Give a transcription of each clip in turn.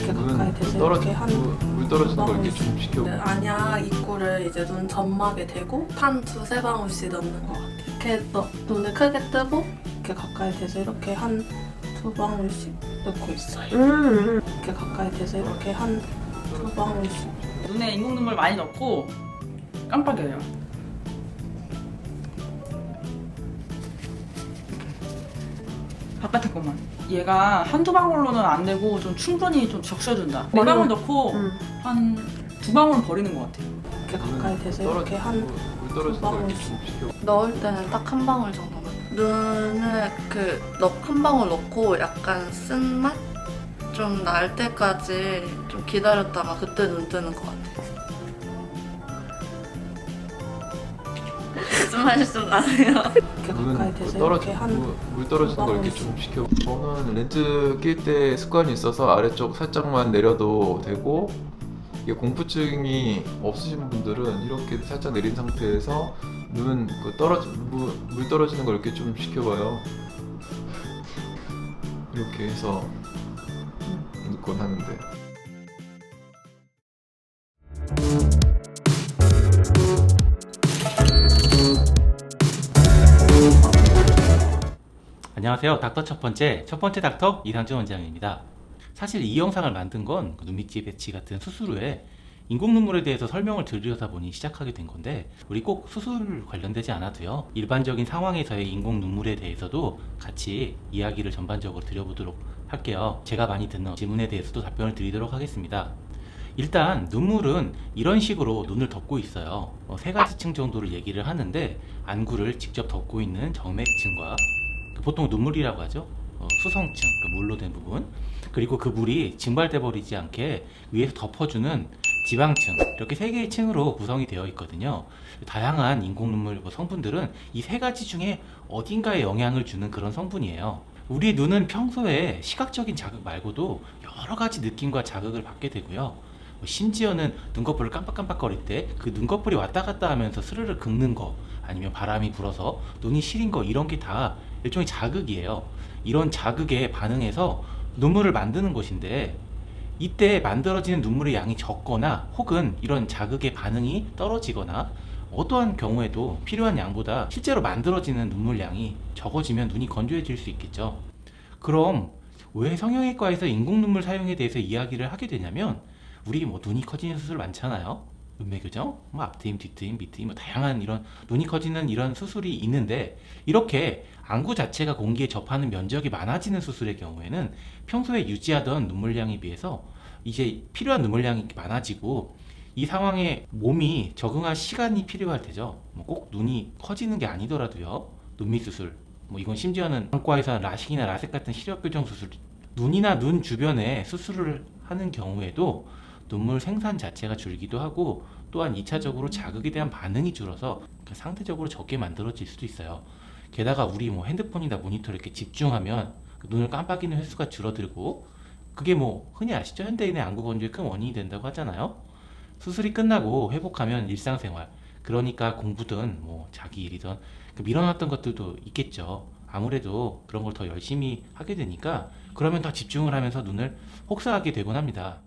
이렇게 가까이 대서 떨어지 이렇게 한 물 떨어지는 걸 이렇게 좀 시켜. 네, 안약 입구를 이제 눈 점막에 대고 탄 두세 방울씩 넣는 것 같아요. 이렇게 눈을 크게 뜨고 이렇게 가까이 대서 이렇게 한 두 방울씩 넣고 있어요. 이렇게 가까이 대서 이렇게 한 두 방울씩. 눈에 인공 눈물 많이 넣고 깜빡여요. 바깥에 것만. 얘가 한두 방울로는 안 되고 좀 충분히 좀 적셔준다. 네 방울 넣고 한 두 방울은 버리는 것 같아요. 이렇게 가까이 대서 이렇게 한 물 떨어지는 걸 이렇게 좀 시켜. 넣을 때는 딱 한 방울 정도만. 눈을 한 방울 넣고 약간 쓴맛? 좀 날 때까지 좀 기다렸다가 그때 눈 뜨는 것 같아요. 무슨 맛이 좀 나세요? 이렇게 가까이 대서 떨어지 이렇게 한 물 떨어지는 걸 이렇게 좀 시켜. 저는 렌즈 낄 때 습관이 있어서 아래쪽 살짝만 내려도 되고, 이게 공포증이 없으신 분들은 이렇게 살짝 내린 상태에서 눈 물 떨어지는 걸 이렇게 좀 시켜봐요. 이렇게 해서 넣곤 하는데. 안녕하세요. 닥터 첫 번째 닥터 이상준 원장입니다. 사실 이 영상을 만든 건 눈밑집 배치 같은 수술 후에 인공 눈물에 대해서 설명을 드리려다 보니 시작하게 된 건데, 우리 꼭 수술 관련되지 않아도요, 일반적인 상황에서의 인공 눈물에 대해서도 같이 이야기를 전반적으로 드려보도록 할게요. 제가 많이 듣는 질문에 대해서도 답변을 드리도록 하겠습니다. 일단 눈물은 이런 식으로 눈을 덮고 있어요. 세 가지 층 정도를 얘기를 하는데, 안구를 직접 덮고 있는 정맥층과 보통 눈물이라고 하죠. 수성층, 물로 된 부분, 그리고 그 물이 증발돼 버리지 않게 위에서 덮어주는 지방층, 이렇게 세 개의 층으로 구성이 되어 있거든요. 다양한 인공 눈물 성분들은 이 세 가지 중에 어딘가에 영향을 주는 그런 성분이에요. 우리 눈은 평소에 시각적인 자극 말고도 여러 가지 느낌과 자극을 받게 되고요. 심지어는 눈꺼풀을 깜빡깜빡거릴 때 그 눈꺼풀이 왔다 갔다 하면서 스르르 긁는 거, 아니면 바람이 불어서 눈이 시린 거, 이런 게 다 일종의 자극이에요. 이런 자극에 반응해서 눈물을 만드는 것인데, 이때 만들어지는 눈물의 양이 적거나 혹은 이런 자극의 반응이 떨어지거나 어떠한 경우에도 필요한 양보다 실제로 만들어지는 눈물 양이 적어지면 눈이 건조해질 수 있겠죠. 그럼 왜 성형외과에서 인공 눈물 사용에 대해서 이야기를 하게 되냐면, 우리 눈이 커지는 수술 많잖아요. 눈매 교정, 앞트임, 뒤트임, 밑트임, 다양한 이런 눈이 커지는 이런 수술이 있는데, 이렇게 안구 자체가 공기에 접하는 면적이 많아지는 수술의 경우에는 평소에 유지하던 눈물량에 비해서 이제 필요한 눈물량이 많아지고, 이 상황에 몸이 적응할 시간이 필요할 테죠. 꼭 눈이 커지는 게 아니더라도요, 눈밑 수술, 이건 심지어는 안과에서 라식이나 라섹 같은 시력 교정 수술, 눈이나 눈 주변에 수술을 하는 경우에도 눈물 생산 자체가 줄기도 하고, 또한 2차적으로 자극에 대한 반응이 줄어서 상대적으로 적게 만들어질 수도 있어요. 게다가 우리 핸드폰이나 모니터를 이렇게 집중하면 눈을 깜빡이는 횟수가 줄어들고, 그게 흔히 아시죠? 현대인의 안구 건조의 큰 원인이 된다고 하잖아요. 수술이 끝나고 회복하면 일상생활, 그러니까 공부든 자기 일이든 밀어놨던 것들도 있겠죠. 아무래도 그런 걸 더 열심히 하게 되니까, 그러면 더 집중을 하면서 눈을 혹사하게 되곤 합니다.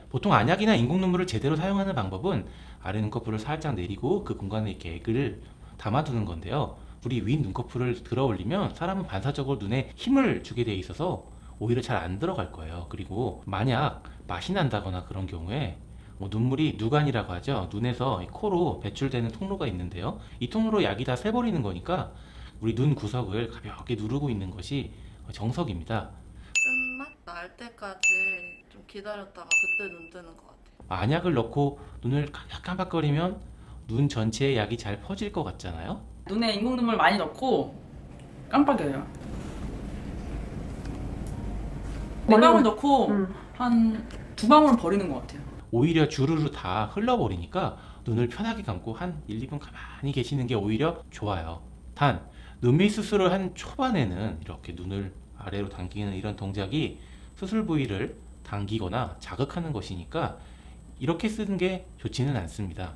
보통 안약이나 인공 눈물을 제대로 사용하는 방법은 아래 눈꺼풀을 살짝 내리고 그 공간에 이렇게 액을 담아두는 건데요. 우리 윗 눈꺼풀을 들어 올리면 사람은 반사적으로 눈에 힘을 주게 돼 있어서 오히려 잘 안 들어갈 거예요. 그리고 만약 맛이 난다거나 그런 경우에 눈물이 누간이라고 하죠. 눈에서 코로 배출되는 통로가 있는데요. 이 통로로 약이 다 새버리는 거니까 우리 눈 구석을 가볍게 누르고 있는 것이 정석입니다. 쓴맛 날 때까지 좀 기다렸다가 그때 눈 뜨는 것 같아요. 안약을 넣고 눈을 깜빡거리면 눈 전체에 약이 잘 퍼질 것 같잖아요. 눈에 인공 눈물 많이 넣고 깜빡여요. 네 방울 넣고 한 두 방울은 버리는 것 같아요. 오히려 주르르 다 흘러버리니까 눈을 편하게 감고 한 1, 2분 가만히 계시는 게 오히려 좋아요. 단, 눈밑 수술을 한 초반에는 이렇게 눈을 아래로 당기는 이런 동작이 수술 부위를 당기거나 자극하는 것이니까 이렇게 쓰는 게 좋지는 않습니다.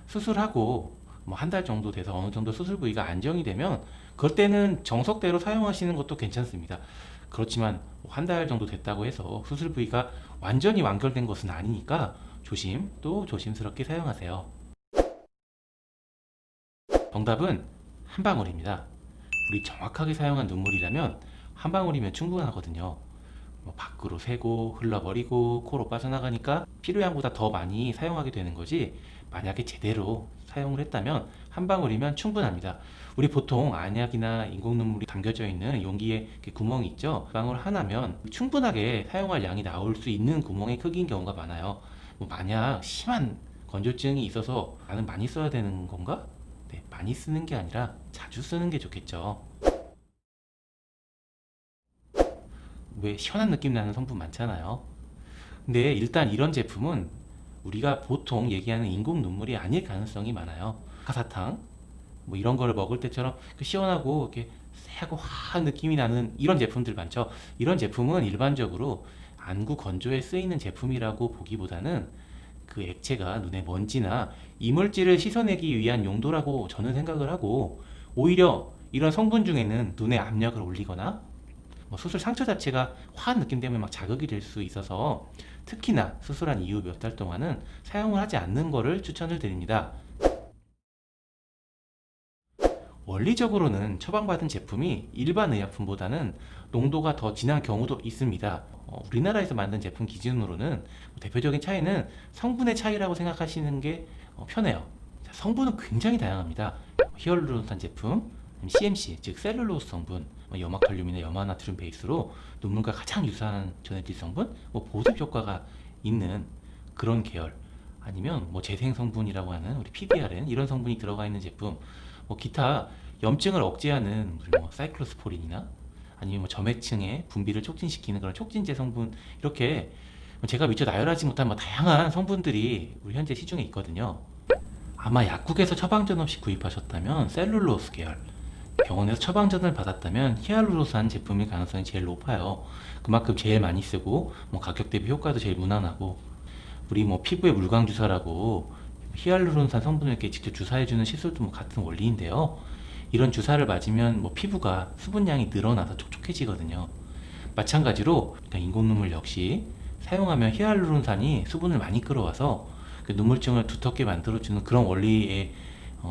수술하고 한 달 정도 돼서 어느 정도 수술 부위가 안정이 되면, 그럴 때는 정석대로 사용하시는 것도 괜찮습니다. 그렇지만 한 달 정도 됐다고 해서 수술 부위가 완전히 완결된 것은 아니니까 또 조심스럽게 사용하세요. 정답은 한 방울입니다. 우리 정확하게 사용한 눈물이라면 한 방울이면 충분하거든요. 밖으로 새고 흘러버리고 코로 빠져나가니까 필요량보다 더 많이 사용하게 되는 거지, 만약에 제대로 사용을 했다면 한 방울이면 충분합니다. 우리 보통 안약이나 인공 눈물이 담겨져 있는 용기에 이렇게 구멍이 있죠. 그 방울 하나면 충분하게 사용할 양이 나올 수 있는 구멍의 크기인 경우가 많아요. 만약 심한 건조증이 있어서 나는 많이 써야 되는 건가? 네, 많이 쓰는 게 아니라 자주 쓰는 게 좋겠죠. 왜 시원한 느낌 나는 성분 많잖아요. 근데 일단 이런 제품은 우리가 보통 얘기하는 인공 눈물이 아닐 가능성이 많아요. 사탕 이런 거를 먹을 때처럼 시원하고 이렇게 새하고 화한 느낌이 나는 이런 제품들 많죠. 이런 제품은 일반적으로 안구 건조에 쓰이는 제품이라고 보기보다는 그 액체가 눈에 먼지나 이물질을 씻어내기 위한 용도라고 저는 생각을 하고, 오히려 이런 성분 중에는 눈의 압력을 올리거나 수술 상처 자체가 화한 느낌 때문에 막 자극이 될 수 있어서 특히나 수술한 이후 몇 달 동안은 사용을 하지 않는 거를 추천을 드립니다. 원리적으로는 처방받은 제품이 일반 의약품보다는 농도가 더 진한 경우도 있습니다. 우리나라에서 만든 제품 기준으로는 대표적인 차이는 성분의 차이라고 생각하시는 게 편해요. 성분은 굉장히 다양합니다. 히알루론산 제품, CMC 즉 셀룰로스 성분, 염화칼륨이나 염화나트륨 베이스로 눈물과 가장 유사한 전해질 성분, 보습 효과가 있는 그런 계열, 아니면 재생 성분이라고 하는 우리 PDRN 이런 성분이 들어가 있는 제품, 기타 염증을 억제하는 사이클로스포린이나 아니면 점액층의 분비를 촉진시키는 그런 촉진제 성분, 이렇게 제가 미처 나열하지 못한 다양한 성분들이 우리 현재 시중에 있거든요. 아마 약국에서 처방전 없이 구입하셨다면 셀룰로스 계열, 병원에서 처방전을 받았다면 히알루로산 제품일 가능성이 제일 높아요. 그만큼 제일 많이 쓰고 가격 대비 효과도 제일 무난하고, 우리 피부에 물광 주사라고 히알루론산 성분을 이렇게 직접 주사해주는 시술도 같은 원리인데요. 이런 주사를 맞으면 피부가 수분량이 늘어나서 촉촉해지거든요. 마찬가지로 인공 눈물 역시 사용하면 히알루론산이 수분을 많이 끌어와서 그 눈물증을 두텁게 만들어주는 그런 원리의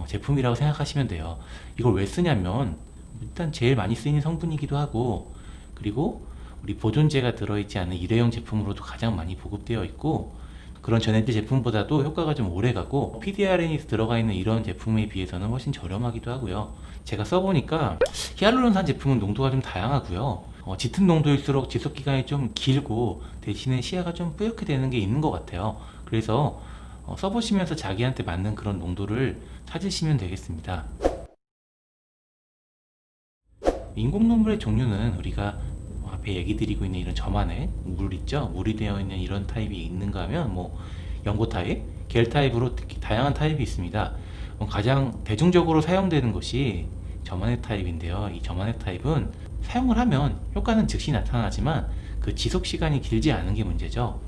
제품이라고 생각하시면 돼요. 이걸 왜 쓰냐면 일단 제일 많이 쓰이는 성분이기도 하고, 그리고 우리 보존제가 들어있지 않은 일회용 제품으로도 가장 많이 보급되어 있고, 그런 전해질 제품보다도 효과가 좀 오래가고, PDRN이 들어가 있는 이런 제품에 비해서는 훨씬 저렴하기도 하고요. 제가 써보니까 히알루론산 제품은 농도가 좀 다양하고요. 짙은 농도일수록 지속기간이 좀 길고 대신에 시야가 좀 뿌옇게 되는 게 있는 것 같아요. 그래서 써보시면서 자기한테 맞는 그런 농도를 찾으시면 되겠습니다. 인공 눈물의 종류는 우리가 앞에 얘기 드리고 있는 이런 저만의 물 있죠? 물이 되어 있는 이런 타입이 있는가 하면 연고 타입, 겔 타입으로 특히 다양한 타입이 있습니다. 가장 대중적으로 사용되는 것이 저만의 타입인데요. 이 저만의 타입은 사용을 하면 효과는 즉시 나타나지만 그 지속 시간이 길지 않은 게 문제죠.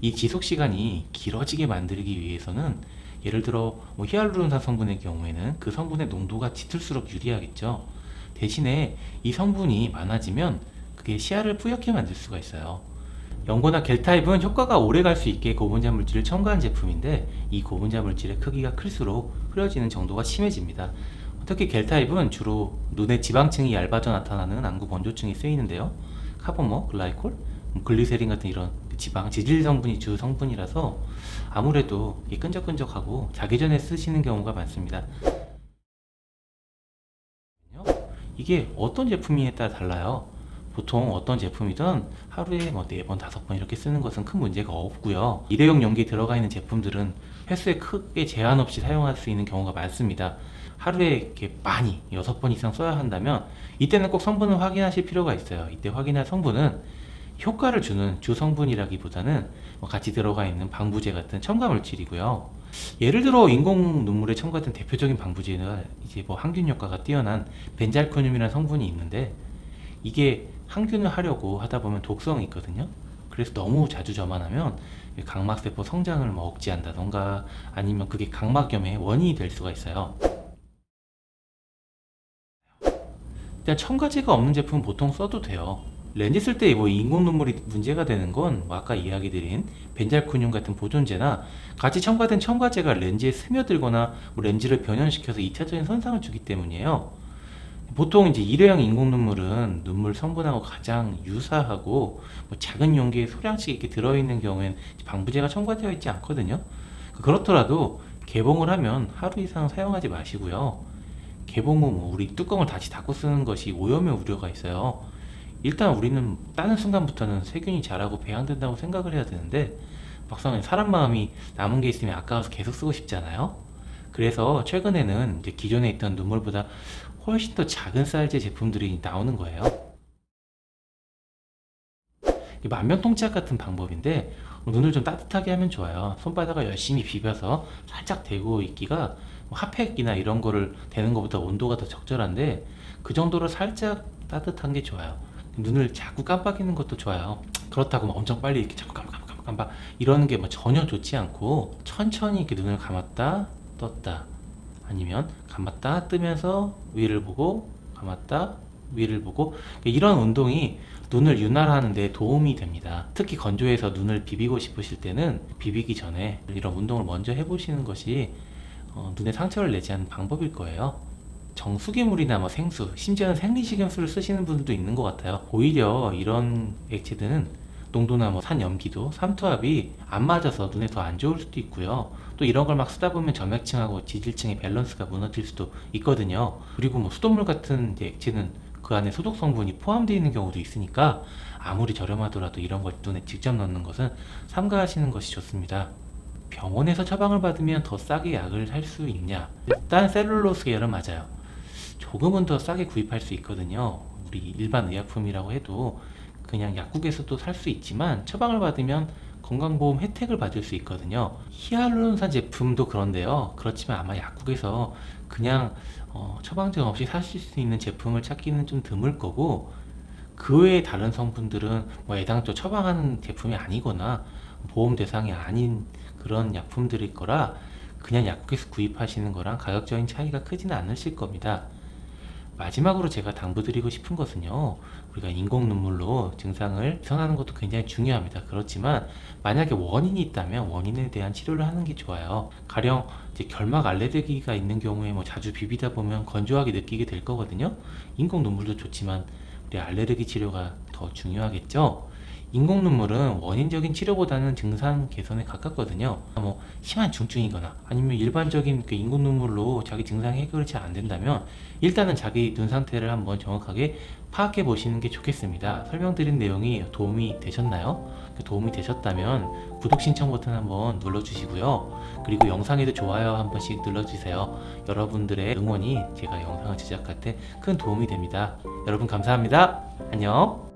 이 지속 시간이 길어지게 만들기 위해서는, 예를 들어 히알루론산 성분의 경우에는 그 성분의 농도가 짙을수록 유리하겠죠. 대신에 이 성분이 많아지면 그게 시야를 뿌옇게 만들 수가 있어요. 연고나 겔 타입은 효과가 오래 갈 수 있게 고분자 물질을 첨가한 제품인데, 이 고분자 물질의 크기가 클수록 흐려지는 정도가 심해집니다. 특히 겔 타입은 주로 눈의 지방층이 얇아져 나타나는 안구 건조증이 쓰이는데요. 카보모, 글라이콜, 글리세린 같은 이런 지방, 지질 성분이 주 성분이라서 아무래도 끈적끈적하고 자기 전에 쓰시는 경우가 많습니다. 이게 어떤 제품이냐에 따라 달라요. 보통 어떤 제품이든 하루에 4번, 5번 이렇게 쓰는 것은 큰 문제가 없고요. 일회용 용기에 들어가 있는 제품들은 횟수에 크게 제한 없이 사용할 수 있는 경우가 많습니다. 하루에 이렇게 많이 6번 이상 써야 한다면 이때는 꼭 성분을 확인하실 필요가 있어요. 이때 확인할 성분은 효과를 주는 주 성분이라기보다는 같이 들어가 있는 방부제 같은 첨가 물질이고요. 예를 들어 인공 눈물에 첨가된 대표적인 방부제는 이제 항균 효과가 뛰어난 벤잘코늄이라는 성분이 있는데, 이게 항균을 하려고 하다 보면 독성이 있거든요. 그래서 너무 자주 저만하면 각막세포 성장을 억제한다던가 아니면 그게 각막염의 원인이 될 수가 있어요. 일단 첨가제가 없는 제품은 보통 써도 돼요. 렌즈 쓸 때 뭐 인공 눈물이 문제가 되는 건뭐 아까 이야기 드린 벤잘쿠늄 같은 보존제나 같이 첨가된 첨가제가 렌즈에 스며들거나 뭐 렌즈를 변형시켜서 2차적인 손상을 주기 때문이에요. 보통 이제 일회용 인공 눈물은 눈물 성분하고 가장 유사하고 뭐 작은 용기에 소량씩 이렇게 들어있는 경우에는 방부제가 첨가되어 있지 않거든요. 그렇더라도 개봉을 하면 하루 이상 사용하지 마시고요. 개봉 후 뭐 우리 뚜껑을 다시 닫고 쓰는 것이 오염의 우려가 있어요. 일단 우리는 따는 순간부터는 세균이 자라고 배양된다고 생각을 해야 되는데 막상 사람 마음이 남은 게 있으면 아까워서 계속 쓰고 싶잖아요. 그래서 최근에는 이제 기존에 있던 눈물보다 훨씬 더 작은 사이즈의 제품들이 나오는 거예요. 만병통치약 같은 방법인데 눈을 좀 따뜻하게 하면 좋아요. 손바닥을 열심히 비벼서 살짝 대고 있기가 핫팩이나 이런 거를 대는 것보다 온도가 더 적절한데 그 정도로 살짝 따뜻한 게 좋아요. 눈을 자꾸 깜빡이는 것도 좋아요. 그렇다고 막 엄청 빨리 이렇게 자꾸 깜빡 이러는 게 뭐 전혀 좋지 않고 천천히 이렇게 눈을 감았다 떴다 아니면 감았다 뜨면서 위를 보고 감았다 위를 보고 이런 운동이 눈을 윤활하는 데 도움이 됩니다. 특히 건조해서 눈을 비비고 싶으실 때는 비비기 전에 이런 운동을 먼저 해보시는 것이 눈에 상처를 내지 않는 방법일 거예요. 정수기물이나 뭐 생수, 심지어는 생리식염수를 쓰시는 분들도 있는 것 같아요. 오히려 이런 액체들은 농도나 뭐 산염기도, 삼투압이 안 맞아서 눈에 더 안 좋을 수도 있고요. 또 이런 걸 막 쓰다 보면 점액층하고 지질층의 밸런스가 무너질 수도 있거든요. 그리고 뭐 수돗물 같은 이제 액체는 그 안에 소독 성분이 포함되어 있는 경우도 있으니까 아무리 저렴하더라도 이런 걸 눈에 직접 넣는 것은 삼가하시는 것이 좋습니다. 병원에서 처방을 받으면 더 싸게 약을 살 수 있냐? 일단 셀룰로스 계열은 맞아요. 조금은 더 싸게 구입할 수 있거든요. 우리 일반 의약품이라고 해도 그냥 약국에서도 살 수 있지만 처방을 받으면 건강보험 혜택을 받을 수 있거든요. 히알루론산 제품도 그런데요. 그렇지만 아마 약국에서 그냥 처방전 없이 사실 수 있는 제품을 찾기는 좀 드물 거고 그 외에 다른 성분들은 뭐 애당초 처방하는 제품이 아니거나 보험 대상이 아닌 그런 약품들일 거라 그냥 약국에서 구입하시는 거랑 가격적인 차이가 크지는 않으실 겁니다. 마지막으로 제가 당부드리고 싶은 것은요, 우리가 인공 눈물로 증상을 개선하는 것도 굉장히 중요합니다. 그렇지만 만약에 원인이 있다면 원인에 대한 치료를 하는 게 좋아요. 가령 이제 결막 알레르기가 있는 경우에 뭐 자주 비비다 보면 건조하게 느끼게 될 거거든요. 인공 눈물도 좋지만 우리 알레르기 치료가 더 중요하겠죠. 인공 눈물은 원인적인 치료보다는 증상 개선에 가깝거든요. 뭐 심한 중증이거나 아니면 일반적인 그 인공 눈물로 자기 증상이 해결이 잘 안 된다면 일단은 자기 눈 상태를 한번 정확하게 파악해 보시는 게 좋겠습니다. 설명드린 내용이 도움이 되셨나요? 도움이 되셨다면 구독 신청 버튼 한번 눌러주시고요. 그리고 영상에도 좋아요 한 번씩 눌러주세요. 여러분들의 응원이 제가 영상을 제작할 때 큰 도움이 됩니다. 여러분 감사합니다. 안녕.